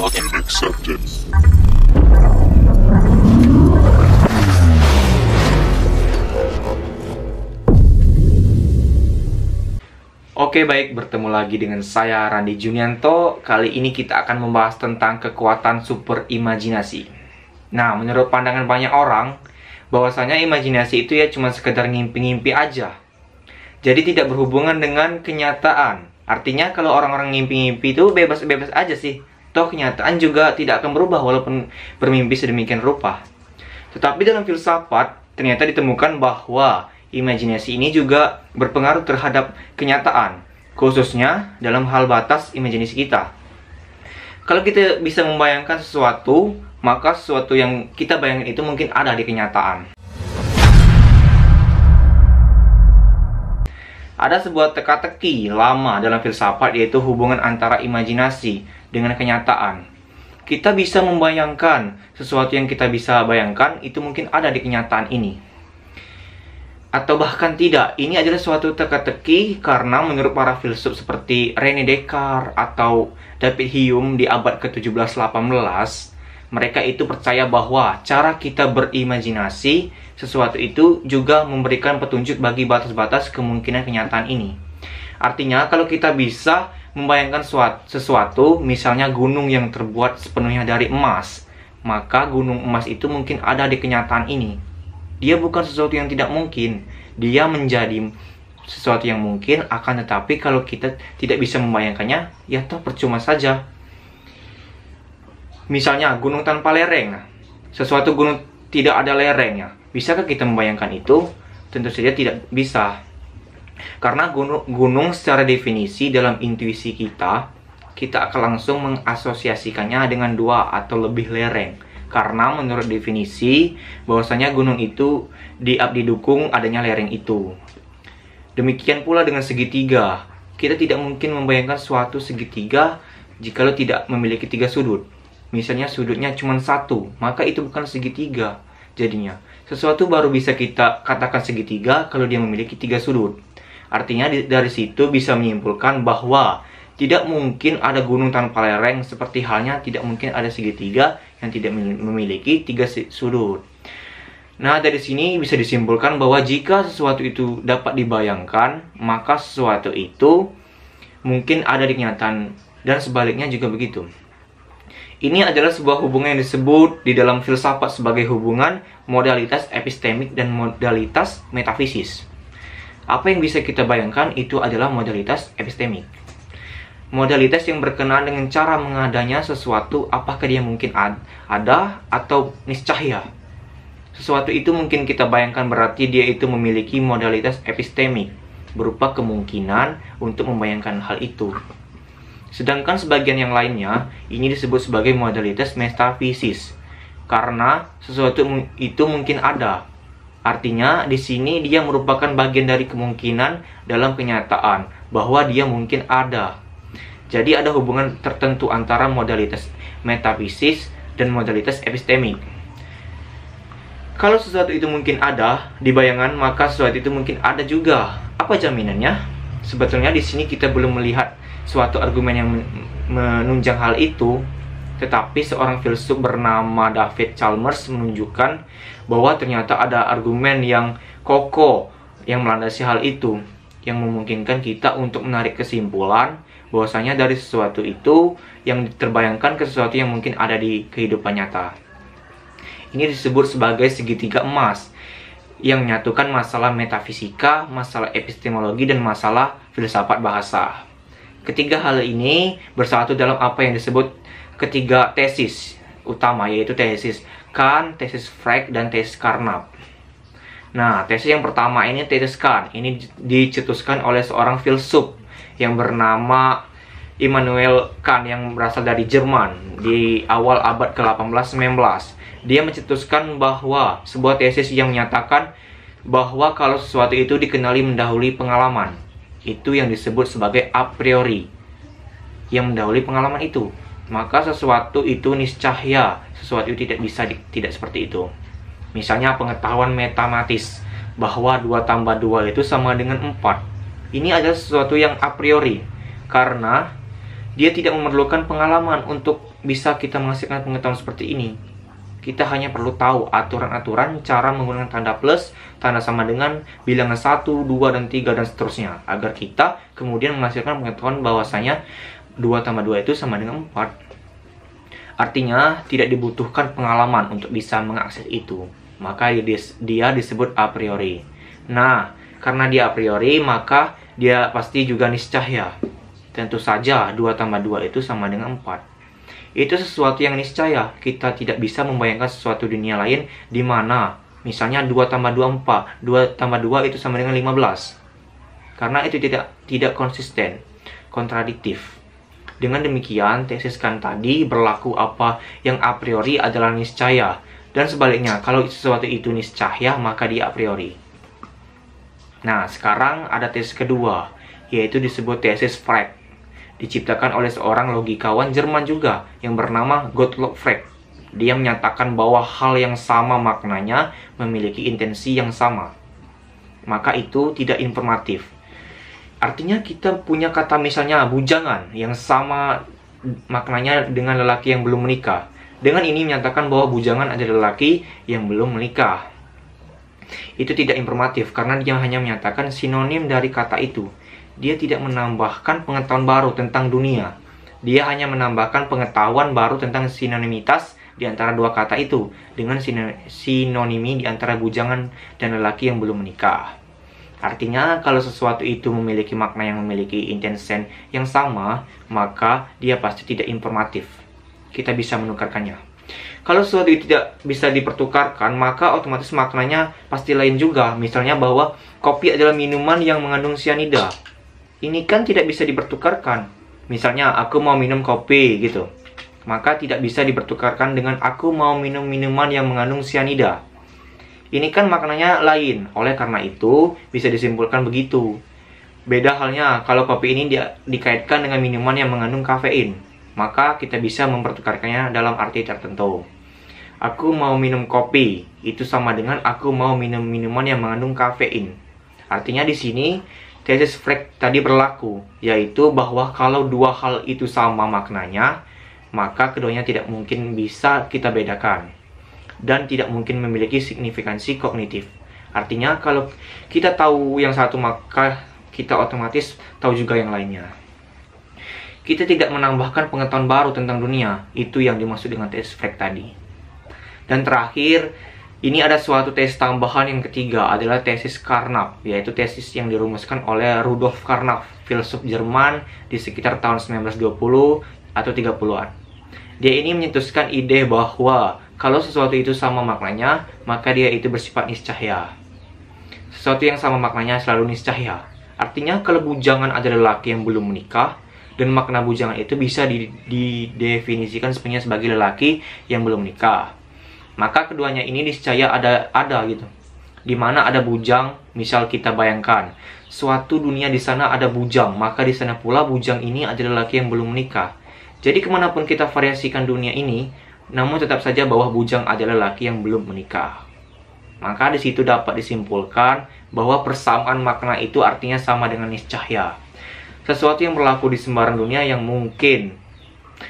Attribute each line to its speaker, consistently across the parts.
Speaker 1: not yet accepted.
Speaker 2: Oke, baik, bertemu lagi dengan saya Randi Junianto. Kali ini kita akan membahas tentang kekuatan super imajinasi. Nah, menurut pandangan banyak orang, bahwasanya imajinasi itu ya cuma sekedar ngimpi-ngimpi aja. Jadi tidak berhubungan dengan kenyataan. Artinya kalau orang-orang ngimpi-ngimpi itu bebas-bebas aja sih. Toh kenyataan juga tidak akan berubah walaupun bermimpi sedemikian rupa. Tetapi dalam filsafat ternyata ditemukan bahwa imajinasi ini juga berpengaruh terhadap kenyataan, khususnya dalam hal batas imajinasi kita. Kalau kita bisa membayangkan sesuatu, maka sesuatu yang kita bayangkan itu mungkin ada di kenyataan. Ada sebuah teka-teki lama dalam filsafat, yaitu hubungan antara imajinasi dengan kenyataan. Kita bisa membayangkan sesuatu yang kita bisa bayangkan itu mungkin ada di kenyataan ini. Atau bahkan tidak, ini adalah suatu teka-teki karena menurut para filsuf seperti René Descartes atau David Hume di abad ke-17-18, mereka itu percaya bahwa cara kita berimajinasi sesuatu itu juga memberikan petunjuk bagi batas-batas kemungkinan kenyataan ini. Artinya kalau kita bisa membayangkan sesuatu, misalnya gunung yang terbuat sepenuhnya dari emas, maka gunung emas itu mungkin ada di kenyataan ini. Dia bukan sesuatu yang tidak mungkin, dia menjadi sesuatu yang mungkin, akan tetapi kalau kita tidak bisa membayangkannya, ya toh percuma saja. Misalnya gunung tanpa lereng, sesuatu gunung tidak ada lerengnya, bisakah kita membayangkan itu? Tentu saja tidak bisa. Karena gunung secara definisi dalam intuisi kita akan langsung mengasosiasikannya dengan dua atau lebih lereng. Karena menurut definisi bahwasanya gunung itu didukung adanya lereng itu. Demikian pula dengan segitiga. Kita tidak mungkin membayangkan suatu segitiga jikalau tidak memiliki tiga sudut. Misalnya sudutnya cuma satu, maka itu bukan segitiga. Jadinya sesuatu baru bisa kita katakan segitiga kalau dia memiliki tiga sudut. Artinya dari situ bisa menyimpulkan bahwa tidak mungkin ada gunung tanpa lereng, seperti halnya tidak mungkin ada segitiga yang tidak memiliki tiga sudut. Nah, dari sini bisa disimpulkan bahwa jika sesuatu itu dapat dibayangkan, maka sesuatu itu mungkin ada di kenyataan, dan sebaliknya juga begitu. Ini adalah sebuah hubungan yang disebut di dalam filsafat sebagai hubungan modalitas epistemik dan modalitas metafisis. Apa yang bisa kita bayangkan itu adalah modalitas epistemik. Modalitas yang berkenaan dengan cara mengadanya sesuatu, apakah dia mungkin ada atau niscaya. Sesuatu itu mungkin kita bayangkan berarti dia itu memiliki modalitas epistemik, berupa kemungkinan untuk membayangkan hal itu. Sedangkan sebagian yang lainnya, ini disebut sebagai modalitas metafisis, karena sesuatu itu mungkin ada. Artinya di sini dia merupakan bagian dari kemungkinan dalam kenyataan, bahwa dia mungkin ada. Jadi ada hubungan tertentu antara modalitas metafisis dan modalitas epistemik. Kalau sesuatu itu mungkin ada di bayangan, maka sesuatu itu mungkin ada juga. Apa jaminannya? Sebetulnya di sini kita belum melihat suatu argumen yang menunjang hal itu, tetapi seorang filsuf bernama David Chalmers menunjukkan bahwa ternyata ada argumen yang kokoh yang melandasi hal itu, yang memungkinkan kita untuk menarik kesimpulan bahwasanya dari sesuatu itu yang terbayangkan ke sesuatu yang mungkin ada di kehidupan nyata. Ini disebut sebagai segitiga emas yang menyatukan masalah metafisika, masalah epistemologi, dan masalah filsafat bahasa. Ketiga hal ini bersatu dalam apa yang disebut ketiga tesis utama, yaitu tesis Kant, tesis Frege, dan tesis Carnap. Nah, tesis yang pertama ini tesis Kant. Ini dicetuskan oleh seorang filsuf yang bernama Immanuel Kant yang berasal dari Jerman di awal abad ke-18-19. Dia mencetuskan bahwa sebuah tesis yang menyatakan bahwa kalau sesuatu itu dikenali mendahului pengalaman, itu yang disebut sebagai a priori, yang mendahului pengalaman itu, maka sesuatu itu niscaya, sesuatu itu tidak bisa tidak seperti itu. Misalnya pengetahuan matematis bahwa 2 tambah 2 itu sama dengan 4. Ini adalah sesuatu yang a priori, karena Dia tidak memerlukan pengalaman untuk bisa kita menghasilkan pengetahuan seperti ini. Kita hanya perlu tahu aturan-aturan cara menggunakan tanda plus, tanda sama dengan, bilangan 1, 2, dan 3, dan seterusnya. Agar kita kemudian menghasilkan pengetahuan bahwasanya 2 tambah 2 itu sama dengan 4. Artinya, tidak dibutuhkan pengalaman untuk bisa mengakses itu. Maka dia disebut a priori. Nah, karena dia a priori, maka dia pasti juga niscaya. Tentu saja 2 tambah 2 itu sama dengan 4. Itu sesuatu yang niscaya. Kita tidak bisa membayangkan sesuatu dunia lain di mana misalnya 2 tambah 2 4, 2 tambah 2 itu sama dengan 15. Karena itu tidak konsisten, kontradiktif. Dengan demikian, tesis Kant tadi berlaku apa yang a priori adalah niscaya. Dan sebaliknya, kalau sesuatu itu niscaya, maka dia a priori. Nah, sekarang ada tesis kedua, yaitu disebut tesis Frege. Diciptakan oleh seorang logikawan Jerman juga yang bernama Gottlob Frege. Dia menyatakan bahwa hal yang sama maknanya memiliki intensi yang sama. Maka itu tidak informatif. Artinya kita punya kata misalnya bujangan yang sama maknanya dengan lelaki yang belum menikah. Dengan ini menyatakan bahwa bujangan adalah lelaki yang belum menikah. Itu tidak informatif karena dia hanya menyatakan sinonim dari kata itu. Dia tidak menambahkan pengetahuan baru tentang dunia. Dia hanya menambahkan pengetahuan baru tentang sinonimitas di antara dua kata itu dengan sinonimi di antara bujangan dan lelaki yang belum menikah. Artinya, kalau sesuatu itu memiliki makna yang memiliki intensen yang sama, maka dia pasti tidak informatif. Kita bisa menukarkannya. Kalau sesuatu itu tidak bisa dipertukarkan, maka otomatis maknanya pasti lain juga. Misalnya bahwa kopi adalah minuman yang mengandung sianida. Ini kan tidak bisa dipertukarkan. Misalnya, aku mau minum kopi gitu. Maka tidak bisa dipertukarkan dengan aku mau minum minuman yang mengandung sianida. Ini kan maknanya lain. Oleh karena itu, bisa disimpulkan begitu. Beda halnya kalau kopi ini dikaitkan dengan minuman yang mengandung kafein. Maka kita bisa mempertukarkannya dalam arti tertentu. Aku mau minum kopi, itu sama dengan aku mau minum minuman yang mengandung kafein. Artinya di sini tesis Frege tadi berlaku, yaitu bahwa kalau dua hal itu sama maknanya, maka keduanya tidak mungkin bisa kita bedakan dan tidak mungkin memiliki signifikansi kognitif. Artinya kalau kita tahu yang satu, maka kita otomatis tahu juga yang lainnya. Kita tidak menambahkan pengetahuan baru tentang dunia. Itu yang dimaksud dengan tesis Frege tadi. Dan terakhir, ini ada suatu tesis tambahan yang ketiga, adalah tesis Carnap, yaitu tesis yang dirumuskan oleh Rudolf Carnap, filsuf Jerman di sekitar tahun 1920 atau 30-an. Dia ini menyetuskan ide bahwa kalau sesuatu itu sama maknanya, maka dia itu bersifat niscaya. Sesuatu yang sama maknanya selalu niscaya. Artinya kalau bujangan adalah lelaki yang belum menikah, dan makna bujangan itu bisa didefinisikan sebenarnya sebagai lelaki yang belum menikah. Maka keduanya ini niscaya ada gitu. Di mana ada bujang, misal kita bayangkan suatu dunia di sana ada bujang, maka di sana pula bujang ini adalah lelaki yang belum menikah. Jadi kemanapun kita variasikan dunia ini, namun tetap saja bahwa bujang adalah lelaki yang belum menikah. Maka di situ dapat disimpulkan bahwa persamaan makna itu artinya sama dengan niscaya. Sesuatu yang berlaku di sembarang dunia yang mungkin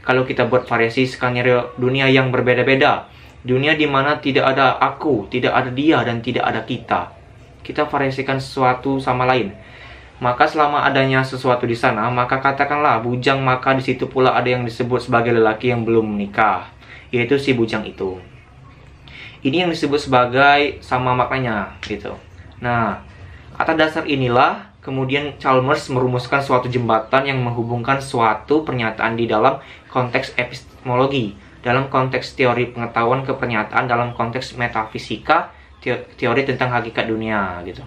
Speaker 2: kalau kita buat variasi skenario dunia yang berbeda-beda. Dunia di mana tidak ada aku, tidak ada dia, dan tidak ada kita. Kita variasikan sesuatu sama lain. Maka selama adanya sesuatu di sana, maka katakanlah bujang, maka di situ pula ada yang disebut sebagai lelaki yang belum menikah, yaitu si bujang itu. Ini yang disebut sebagai sama maknanya gitu. Nah, atas dasar inilah kemudian Chalmers merumuskan suatu jembatan yang menghubungkan suatu pernyataan di dalam konteks epistemologi, dalam konteks teori pengetahuan ke pernyataan dalam konteks metafisika, teori tentang hakikat dunia gitu.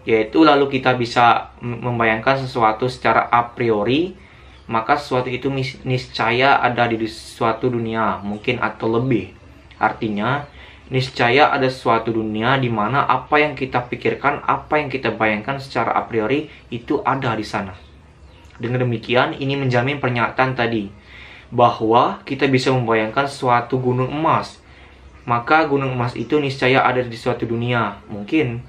Speaker 2: Yaitu lalu kita bisa membayangkan sesuatu secara a priori, maka sesuatu itu niscaya ada di suatu dunia, mungkin atau lebih. Artinya, niscaya ada suatu dunia di mana apa yang kita pikirkan, apa yang kita bayangkan secara a priori itu ada di sana. Dengan demikian, ini menjamin pernyataan tadi bahwa kita bisa membayangkan suatu gunung emas. Maka gunung emas itu niscaya ada di suatu dunia. Mungkin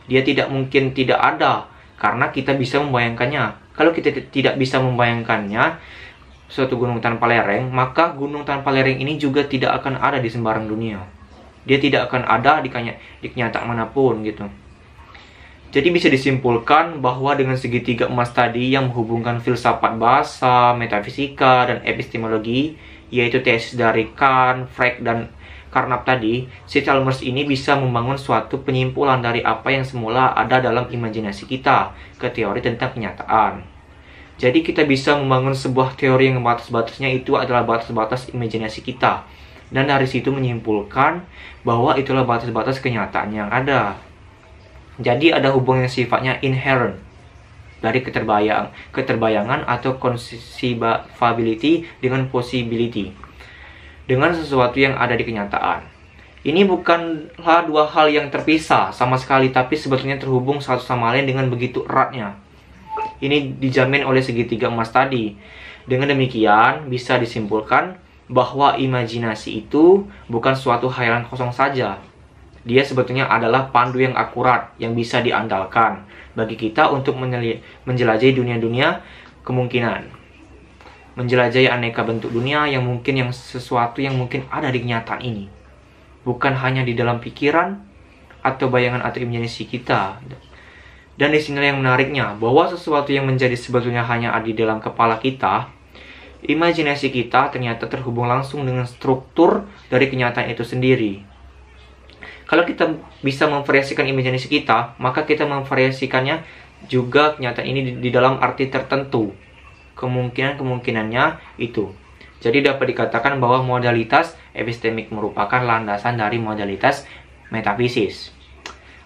Speaker 2: dia tidak mungkin tidak ada karena kita bisa membayangkannya. Kalau kita tidak bisa membayangkannya, suatu gunung tanpa lereng, maka gunung tanpa lereng ini juga tidak akan ada di sembarang dunia. Dia tidak akan ada di kenyataan manapun gitu. Jadi bisa disimpulkan bahwa dengan segitiga emas tadi yang menghubungkan filsafat bahasa, metafisika, dan epistemologi, yaitu tesis dari Kant, Frege, dan Carnap tadi, si Chalmers ini bisa membangun suatu penyimpulan dari apa yang semula ada dalam imajinasi kita ke teori tentang kenyataan. Jadi kita bisa membangun sebuah teori yang batas-batasnya itu adalah batas-batas imajinasi kita. Dan dari situ menyimpulkan bahwa itulah batas-batas kenyataan yang ada. Jadi ada hubungan yang sifatnya inherent dari keterbayangan atau conceivability dengan possibility, dengan sesuatu yang ada di kenyataan. Ini bukanlah dua hal yang terpisah sama sekali, tapi sebetulnya terhubung satu sama lain dengan begitu eratnya. Ini dijamin oleh segitiga emas tadi. Dengan demikian, bisa disimpulkan bahwa imajinasi itu bukan suatu khayalan kosong saja. Dia sebetulnya adalah pandu yang akurat, yang bisa diandalkan bagi kita untuk menjelajahi dunia-dunia kemungkinan. Menjelajahi aneka bentuk dunia yang sesuatu yang mungkin ada di kenyataan ini. Bukan hanya di dalam pikiran atau bayangan atau imajinasi kita. Dan di sini yang menariknya, bahwa sesuatu yang menjadi sebetulnya hanya ada di dalam kepala kita, imajinasi kita ternyata terhubung langsung dengan struktur dari kenyataan itu sendiri. Kalau kita bisa memvariasikan imajinasi kita, maka kita memvariasikannya juga kenyataan ini di dalam arti tertentu. Kemungkinan-kemungkinannya itu. Jadi dapat dikatakan bahwa modalitas epistemik merupakan landasan dari modalitas metafisis.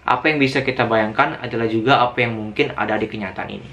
Speaker 2: Apa yang bisa kita bayangkan adalah juga apa yang mungkin ada di kenyataan ini.